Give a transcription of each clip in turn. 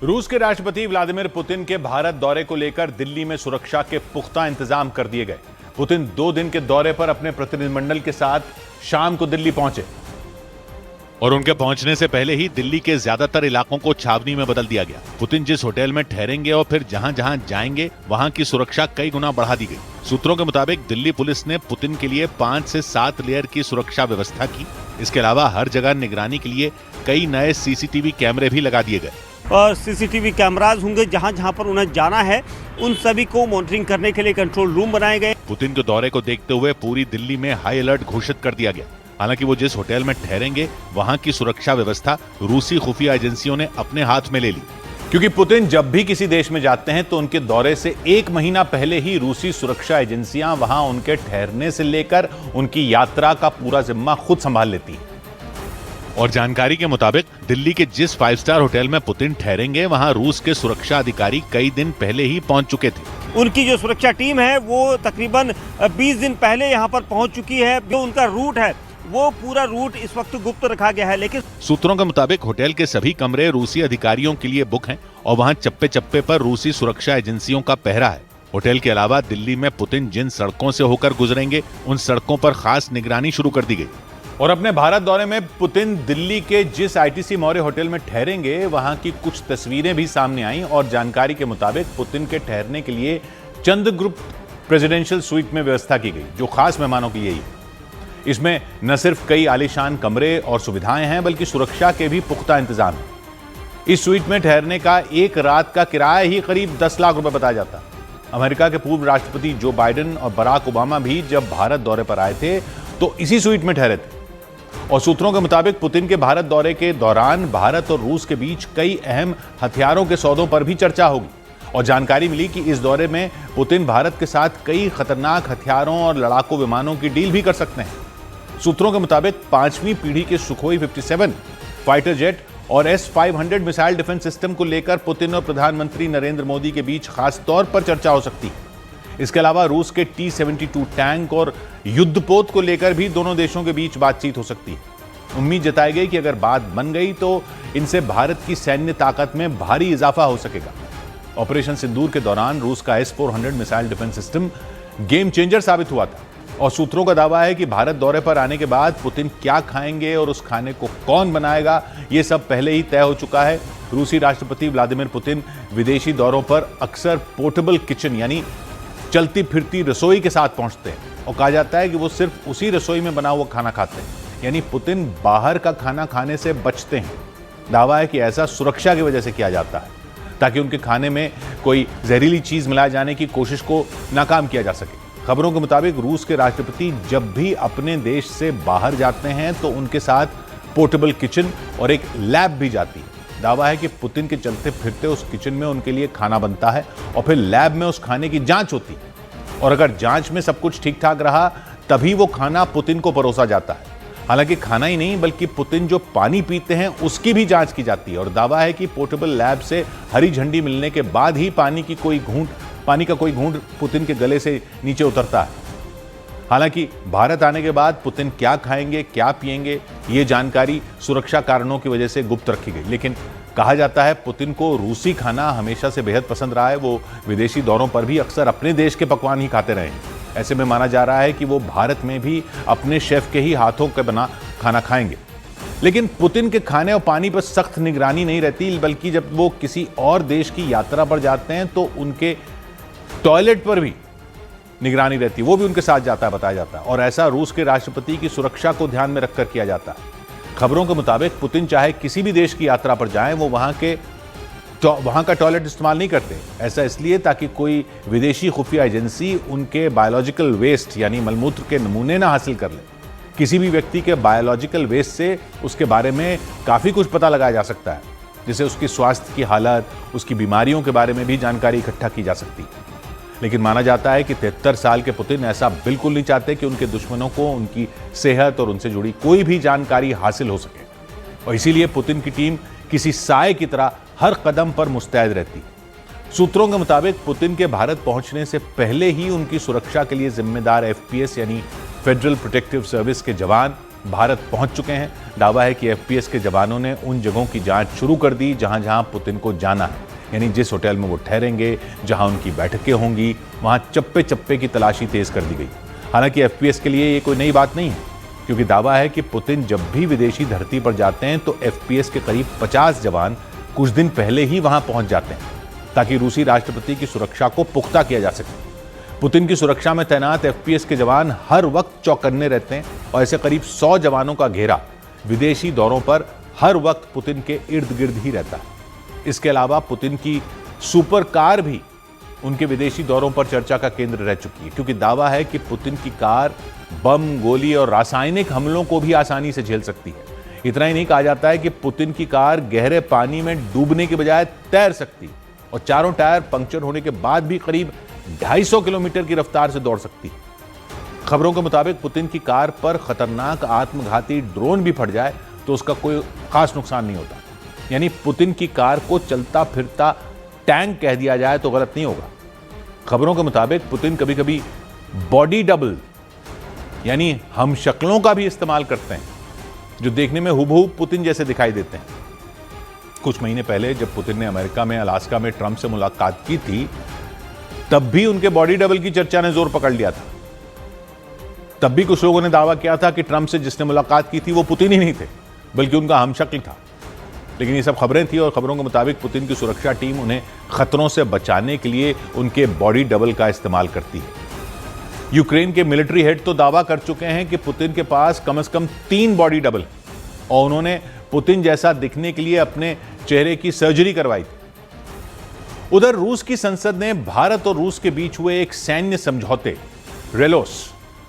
रूस के राष्ट्रपति व्लादिमीर पुतिन के भारत दौरे को लेकर दिल्ली में सुरक्षा के पुख्ता इंतजाम कर दिए गए। पुतिन 2 दिन के दौरे पर अपने प्रतिनिधिमंडल के साथ शाम को दिल्ली पहुंचे और उनके पहुंचने से पहले ही दिल्ली के ज्यादातर इलाकों को छावनी में बदल दिया गया। पुतिन जिस होटल में ठहरेंगे और फिर जहां जहां जाएंगे वहां की सुरक्षा कई गुना बढ़ा दी गई। सूत्रों के मुताबिक दिल्ली पुलिस ने पुतिन के लिए 5 से 7 लेयर की सुरक्षा व्यवस्था की। इसके अलावा हर जगह निगरानी के लिए कई नए सीसीटीवी कैमरे भी लगा दिए गए और सीसीटीवी कैमराज होंगे। जहां जहां पर उन्हें जाना है उन सभी को मॉनिटरिंग करने के लिए कंट्रोल रूम बनाए गए। पुतिन के दौरे को देखते हुए पूरी दिल्ली में हाई अलर्ट घोषित कर दिया गया। हालांकि वो जिस होटल में ठहरेंगे वहां की सुरक्षा व्यवस्था रूसी खुफिया एजेंसियों ने अपने हाथ में ले ली, क्योंकि पुतिन जब भी किसी देश में जाते हैं तो उनके दौरे से 1 महीना पहले ही रूसी सुरक्षा एजेंसियां वहां उनके ठहरने से लेकर उनकी यात्रा का पूरा जिम्मा खुद संभाल लेती है। और जानकारी के मुताबिक दिल्ली के जिस 5 स्टार होटल में पुतिन ठहरेंगे वहां रूस के सुरक्षा अधिकारी कई दिन पहले ही पहुंच चुके थे। उनकी जो सुरक्षा टीम है वो तकरीबन 20 दिन पहले यहां पर पहुंच चुकी है। जो उनका रूट है वो पूरा रूट इस वक्त गुप्त रखा गया है। लेकिन सूत्रों के मुताबिक होटल के सभी कमरे रूसी अधिकारियों के लिए बुक हैं और वहां चप्पे चप्पे पर रूसी सुरक्षा एजेंसियों का पहरा है। होटल के अलावा दिल्ली में पुतिन जिन सड़कों से होकर गुजरेंगे उन सड़कों पर खास निगरानी शुरू कर दी गई। और अपने भारत दौरे में पुतिन दिल्ली के जिस आईटीसी मौर्य होटल में ठहरेंगे वहां की कुछ तस्वीरें भी सामने आईं और जानकारी के मुताबिक पुतिन के ठहरने के लिए चंद्रगुप्त प्रेसिडेंशियल स्वीट में व्यवस्था की गई, जो खास मेहमानों के लिए ही। इसमें न सिर्फ कई आलीशान कमरे और सुविधाएं हैं बल्कि सुरक्षा के भी पुख्ता इंतजाम है। इस स्वीट में ठहरने का एक रात का किराया ही करीब 10 लाख रुपए बताया जाता है। अमेरिका के पूर्व राष्ट्रपति जो बाइडेन और बराक ओबामा भी जब भारत दौरे पर आए थे तो इसी स्वीट में ठहरे थे। और सूत्रों के मुताबिक पुतिन के भारत दौरे के दौरान भारत और रूस के बीच कई अहम हथियारों के सौदों पर भी चर्चा होगी। और जानकारी मिली कि इस दौरे में पुतिन भारत के साथ कई खतरनाक हथियारों और लड़ाकू विमानों की डील भी कर सकते हैं। सूत्रों के मुताबिक 5वीं पीढ़ी के सुखोई 57 फाइटर जेट और S-500 मिसाइल डिफेंस सिस्टम को लेकर पुतिन और प्रधानमंत्री नरेंद्र मोदी के बीच खास तौर पर चर्चा हो सकती है। इसके अलावा रूस के T-72 टैंक और युद्धपोत को लेकर भी दोनों देशों के बीच बातचीत हो सकती है। उम्मीद जताई गई कि अगर बात बन गई तो इनसे भारत की सैन्य ताकत में भारी इजाफा हो सकेगा। ऑपरेशन सिंदूर के दौरान रूस का S-400 missile defence system game changer साबित हुआ था। और सूत्रों का दावा है कि भारत दौरे पर आने के बाद पुतिन क्या खाएंगे और उस खाने को कौन बनाएगा, ये सब पहले ही तय हो चुका है। रूसी राष्ट्रपति व्लादिमीर पुतिन विदेशी दौरों पर अक्सर पोर्टेबल किचन यानी चलती फिरती रसोई के साथ पहुंचते हैं और कहा जाता है कि वो सिर्फ उसी रसोई में बना हुआ खाना खाते हैं, यानी पुतिन बाहर का खाना खाने से बचते हैं। दावा है कि ऐसा सुरक्षा की वजह से किया जाता है ताकि उनके खाने में कोई जहरीली चीज मिलाए जाने की कोशिश को नाकाम किया जा सके। खबरों के मुताबिक रूस के राष्ट्रपति जब भी अपने देश से बाहर जाते हैं तो उनके साथ पोर्टेबल किचन और एक लैब भी जाती है। दावा है कि पुतिन के चलते फिरते उस किचन में उनके लिए खाना बनता है और फिर लैब में उस खाने की जांच होती है और अगर जांच में सब कुछ ठीक ठाक रहा तभी वो खाना पुतिन को परोसा जाता है। हालांकि खाना ही नहीं बल्कि पुतिन जो पानी पीते हैं उसकी भी जांच की जाती है और दावा है कि पोर्टेबल लैब से हरी झंडी मिलने के बाद ही पानी का कोई घूंट पुतिन के गले से नीचे उतरता है। हालांकि भारत आने के बाद पुतिन क्या खाएंगे क्या पिएंगे ये जानकारी सुरक्षा कारणों की वजह से गुप्त रखी गई। लेकिन कहा जाता है पुतिन को रूसी खाना हमेशा से बेहद पसंद रहा है। वो विदेशी दौरों पर भी अक्सर अपने देश के पकवान ही खाते रहे हैं। ऐसे में माना जा रहा है कि वो भारत में भी अपने शेफ के ही हाथों का बना खाना खाएंगे। लेकिन पुतिन के खाने और पानी पर सख्त निगरानी नहीं रहती बल्कि जब वो किसी और देश की यात्रा पर जाते हैं तो उनके टॉयलेट पर भी निगरानी रहती है, वो भी उनके साथ जाता है बताया जाता है। और ऐसा रूस के राष्ट्रपति की सुरक्षा को ध्यान में रखकर किया जाता है। खबरों के मुताबिक पुतिन चाहे किसी भी देश की यात्रा पर जाएं वो वहां का टॉयलेट इस्तेमाल नहीं करते। ऐसा इसलिए ताकि कोई विदेशी खुफिया एजेंसी उनके बायोलॉजिकल वेस्ट यानी मलमूत्र के नमूने ना हासिल कर ले। किसी भी व्यक्ति के बायोलॉजिकल वेस्ट से उसके बारे में काफी कुछ पता लगाया जा सकता है, जिससे उसकी स्वास्थ्य की हालत, उसकी बीमारियों के बारे में भी जानकारी इकट्ठा की जा सकती है। लेकिन माना जाता है कि 73 साल के पुतिन ऐसा बिल्कुल नहीं चाहते कि उनके दुश्मनों को उनकी सेहत और उनसे जुड़ी कोई भी जानकारी हासिल हो सके और इसीलिए पुतिन की टीम किसी साए की तरह हर कदम पर मुस्तैद रहती। सूत्रों के मुताबिक पुतिन के भारत पहुंचने से पहले ही उनकी सुरक्षा के लिए जिम्मेदार FPS यानी फेडरल प्रोटेक्टिव सर्विस के जवान भारत पहुंच चुके हैं। दावा है कि एफपीएस के जवानों ने उन जगहों की जांच शुरू कर दी जहां जहां पुतिन को जाना है, यानी जिस होटल में वो ठहरेंगे, जहां उनकी बैठकें होंगी, वहां चप्पे चप्पे की तलाशी तेज कर दी गई। हालांकि एफपीएस के लिए ये कोई नई बात नहीं है, क्योंकि दावा है कि पुतिन जब भी विदेशी धरती पर जाते हैं तो एफपीएस के करीब 50 जवान कुछ दिन पहले ही वहां पहुंच जाते हैं, ताकि रूसी राष्ट्रपति की सुरक्षा को पुख्ता किया जा सके। पुतिन की सुरक्षा में तैनात एफपीएस के जवान हर वक्त चौकन्ने रहते हैं और ऐसे करीब 100 जवानों का घेरा विदेशी दौरों पर हर वक्त पुतिन के इर्द गिर्द ही रहता है। इसके अलावा पुतिन की सुपर कार भी उनके विदेशी दौरों पर चर्चा का केंद्र रह चुकी है, क्योंकि दावा है कि पुतिन की कार बम, गोली और रासायनिक हमलों को भी आसानी से झेल सकती है। इतना ही नहीं, कहा जाता है कि पुतिन की कार गहरे पानी में डूबने के बजाय तैर सकती है और चारों टायर पंक्चर होने के बाद भी करीब 250 किलोमीटर की रफ्तार से दौड़ सकती है। खबरों के मुताबिक पुतिन की कार पर खतरनाक आत्मघाती ड्रोन भी फट जाए तो उसका कोई खास नुकसान नहीं होता, यानी पुतिन की कार को चलता फिरता टैंक कह दिया जाए तो गलत नहीं होगा। खबरों के मुताबिक पुतिन कभी कभी बॉडी डबल यानी हम शक्लों का भी इस्तेमाल करते हैं, जो देखने में हुबहू पुतिन जैसे दिखाई देते हैं। कुछ महीने पहले जब पुतिन ने अमेरिका में अलास्का में ट्रंप से मुलाकात की थी, तब भी उनके बॉडी डबल की चर्चा ने जोर पकड़ लिया था। तब भी कुछ लोगों ने दावा किया था कि ट्रंप से जिसने मुलाकात की थी वो पुतिन ही नहीं थे, बल्कि उनका हमशक्ल था। लेकिन ये सब खबरें थी और खबरों के मुताबिक पुतिन की सुरक्षा टीम उन्हें खतरों से बचाने के लिए उनके बॉडी डबल का इस्तेमाल करती है। यूक्रेन के मिलिट्री हेड तो दावा कर चुके हैं कि पुतिन के पास कम से कम 3 बॉडी डबल और उन्होंने पुतिन जैसा दिखने के लिए अपने चेहरे की सर्जरी करवाई थी। उधर रूस की संसद ने भारत और रूस के बीच हुए एक सैन्य समझौते रेलोस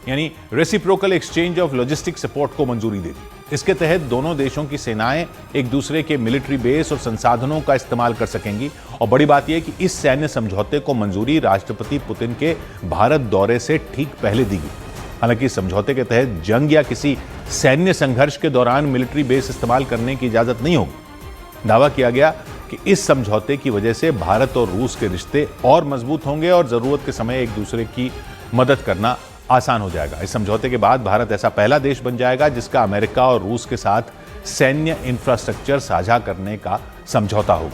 यानी reciprocal exchange of logistic support को मंजूरी दे दी। इसके तहत दोनों देशों की सेनाएं एक दूसरे के मिलिट्री बेस और संसाधनों का इस्तेमाल कर सकेंगी। और बड़ी बात यह कि इस सैन्य समझौते को मंजूरी राष्ट्रपति पुतिन के भारत दौरे से ठीक पहले दी गई। हालांकि इस समझौते के तहत जंग या किसी सैन्य संघर्ष के दौरान मिलिट्री बेस इस्तेमाल करने की इजाजत नहीं होगी। दावा किया गया कि इस समझौते की वजह से भारत और रूस के रिश्ते और मजबूत होंगे और जरूरत के समय एक दूसरे की मदद करना आसान हो जाएगा। इस समझौते के बाद भारत ऐसा पहला देश बन जाएगा जिसका अमेरिका और रूस के साथ सैन्य इंफ्रास्ट्रक्चर साझा करने का समझौता होगा।